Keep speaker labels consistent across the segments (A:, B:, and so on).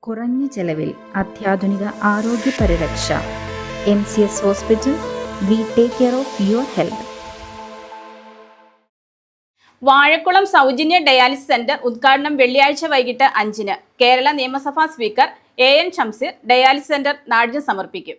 A: കുറഞ്ഞ ചെലവിൽ അത്യാധുനിക ആരോഗ്യ പരിരക്ഷ. MCS hospital. We take care of your health.
B: Vazhakkulam സൗജന്യ ഡയാലിസിസ് സെന്റർ ഉദ്ഘാടനം വെള്ളിയാഴ്ച വൈകിട്ട് 5-ന് കേരള നിയമസഭാ speaker AN Shamseer dialysis centre നാടിന് സമർപ്പിക്കും.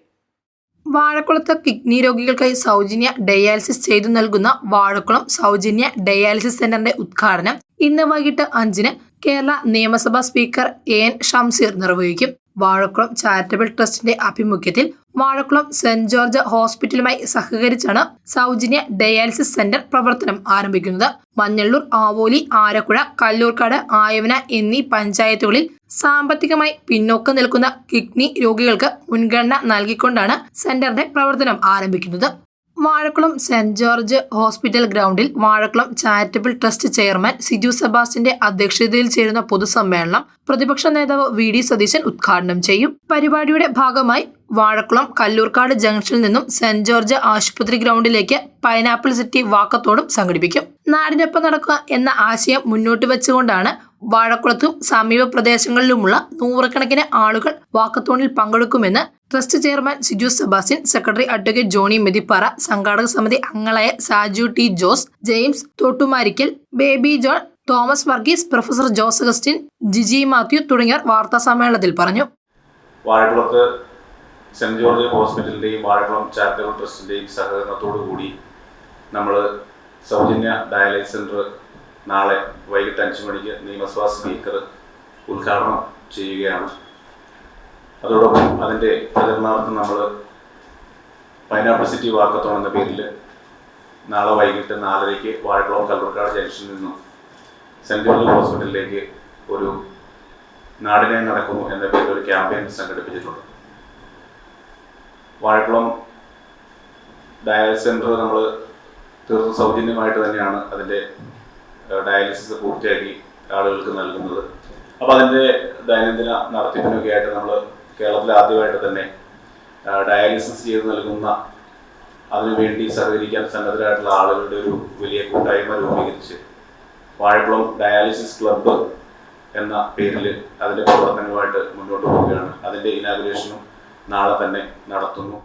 C: വാഴക്കുളത്ത് കിഡ്നി രോഗികൾക്കായി സൗജന്യ ഡയാലിസിസ് ചെയ്തു നൽകുന്ന വാഴക്കുളം സൗജന്യ ഡയാലിസിസ് സെന്ററിന്റെ ഉദ്ഘാടനം ഇന്ന് വൈകിട്ട് 5-ന് കേരള നിയമസഭാ സ്പീക്കർ AN ഷംസീർ നിർവഹിക്കും. വാഴക്കുളം ചാരിറ്റബിൾ ട്രസ്റ്റിന്റെ ആഭിമുഖ്യത്തിൽ വാഴക്കുളം സെന്റ് ജോർജ് ഹോസ്പിറ്റലുമായി സഹകരിച്ചാണ് സൗജന്യ ഡയാലിസിസ് സെന്റർ പ്രവർത്തനം ആരംഭിക്കുന്നത്. മഞ്ഞള്ളൂർ, ആവോലി, ആരക്കുഴ, കല്ലൂർക്കാട്, ആയവന എന്നീ പഞ്ചായത്തുകളിൽ സാമ്പത്തികമായി പിന്നോക്കം നിൽക്കുന്ന കിഡ്നി രോഗികൾക്ക് മുൻഗണന നൽകിക്കൊണ്ടാണ് സെന്ററിന്റെ പ്രവർത്തനം ആരംഭിക്കുന്നത്. വാഴക്കുളം സെന്റ് ജോർജ് ഹോസ്പിറ്റൽ ഗ്രൗണ്ടിൽ Vazhakulam charitable trust chairman Siju സെബാസ്റ്റ്യന്റെ അധ്യക്ഷതയിൽ ചേരുന്ന പൊതുസമ്മേളനം പ്രതിപക്ഷ നേതാവ് VD സതീശൻ ഉദ്ഘാടനം ചെയ്യും. പരിപാടിയുടെ ഭാഗമായി വാഴക്കുളം കല്ലൂർക്കാട് ജംഗ്ഷനിൽ നിന്നും സെന്റ് ജോർജ് ആശുപത്രി ഗ്രൗണ്ടിലേക്ക് പൈനാപ്പിൾ സിറ്റി വാക്കത്തോണും സംഘടിപ്പിക്കും. നാടിനൊപ്പം നടക്കുക എന്ന ആശയം മുന്നോട്ട് വെച്ചുകൊണ്ടാണ് വാഴക്കുളത്തും സമീപ പ്രദേശങ്ങളിലുമുള്ള നൂറുകണക്കിന് ആളുകൾ വാക്കത്തോണിൽ പങ്കെടുക്കുമെന്ന് trust chairman Siju Sebastian, secretary advocate Johny Methipara, സംഘാടക സമിതി അംഗങ്ങളായ സാജു T. ജോസ്, ജെയിംസ് തോട്ടുമാരിക്കൽ, ബേബി ജോൺ, തോമസ് വർഗീസ്, പ്രൊഫസർ ജോസ് അഗസ്റ്റിൻ, ജിജി മാത്യു തുടങ്ങിയവർ വാർത്താ സമ്മേളനത്തിൽ പറഞ്ഞു.
D: വാഴക്കുളത്ത് സെന്റ് ജോർജ് ഹോസ്പിറ്റലിന്റെയും വാഴക്കുളം ചാരിറ്റബിൾ ട്രസ്റ്റിന്റെയും സഹകരണത്തോടു കൂടി നമ്മൾ സൗജന്യ ഡയാലിസിസ് സെന്റർ നാളെ വൈകിട്ട് 5 മണിക്ക് നിയമസഭാ സ്പീക്കർ ഉദ്ഘാടനം ചെയ്യുകയാണ്. അതോടൊപ്പം അതിൻ്റെ പ്രചരണാർത്ഥം നമ്മൾ പൈനാപ്പിൾ സിറ്റി വാക്കത്തോൺ എന്ന പേരിൽ നാളെ വൈകിട്ട് 4:30 വാഴക്കുളം കല്ലൂർക്കാട് ജംഗ്ഷനിൽ നിന്നും സെന്റ് ജോർജ് ഹോസ്പിറ്റലിലേക്ക് ഒരു നാടിനെ നടക്കുന്നു എന്ന പേരിൽ ഒരു ക്യാമ്പയിൻ സംഘടിപ്പിച്ചിട്ടുണ്ട്. വാഴക്കുളം ഡയാലിസിസ് സെൻറ്റർ നമ്മൾ തീർത്തും സൗജന്യമായിട്ട് തന്നെയാണ് അതിൻ്റെ ഡയാലിസിസ് പൂർത്തിയാക്കി ആളുകൾക്ക് നൽകുന്നത്. അപ്പോൾ അതിൻ്റെ ദൈനംദിന നടത്തിപ്പിനൊക്കെ ആയിട്ട് നമ്മൾ കേരളത്തിൽ ആദ്യമായിട്ട് തന്നെ ഡയാലിസിസ് ചെയ്ത് നൽകുന്ന അതിനുവേണ്ടി സഹകരിക്കാൻ സന്നദ്ധരായിട്ടുള്ള ആളുകളുടെ ഒരു വലിയ കൂട്ടായ്മ രൂപീകരിച്ച് വാഴക്കുളം ഡയാലിസിസ് ക്ലബ്ബ് എന്ന പേരിൽ അതിൻ്റെ പ്രവർത്തനങ്ങളുമായിട്ട് മുന്നോട്ട് പോവുകയാണ്. അതിൻ്റെ ഇനാഗുറേഷനും നാളെ തന്നെ നടത്തുന്നു.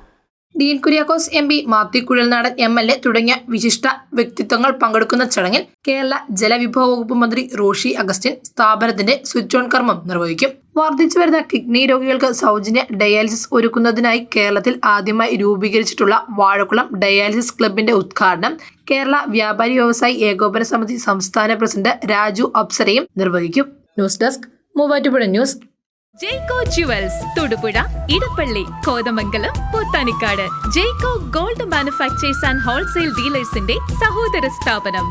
C: ഡീൻ കുര്യാക്കോസ് MP, മാത്യു കുഴൽനാടൻ MLA തുടങ്ങിയ വിശിഷ്ട വ്യക്തിത്വങ്ങൾ പങ്കെടുക്കുന്ന ചടങ്ങിൽ കേരള ജലവിഭവ വകുപ്പ് മന്ത്രി റോഷി അഗസ്റ്റിൻ സ്ഥാപനത്തിന്റെ സ്വിച്ച് ഓൺ കർമ്മം നിർവഹിക്കും. വർദ്ധിച്ചു വരുന്ന കിഡ്നി രോഗികൾക്ക് സൗജന്യ ഡയാലിസിസ് ഒരുക്കുന്നതിനായി കേരളത്തിൽ ആദ്യമായി രൂപീകരിച്ചിട്ടുള്ള വാഴക്കുളം ഡയാലിസിസ് ക്ലബിന്റെ ഉദ്ഘാടനം കേരള വ്യാപാരി വ്യവസായി ഏകോപന സമിതി സംസ്ഥാന പ്രസിഡന്റ് രാജു അപ്സരയും നിർവഹിക്കും. News desk, Muvattupuzha news.
E: Jaico jewels, Thodupuzha, Edappally, Kothamangalam, Pothanicad. Jaico gold manufactures and wholesale ഡീലേഴ്സിന്റെ സഹോദര സ്ഥാപനം.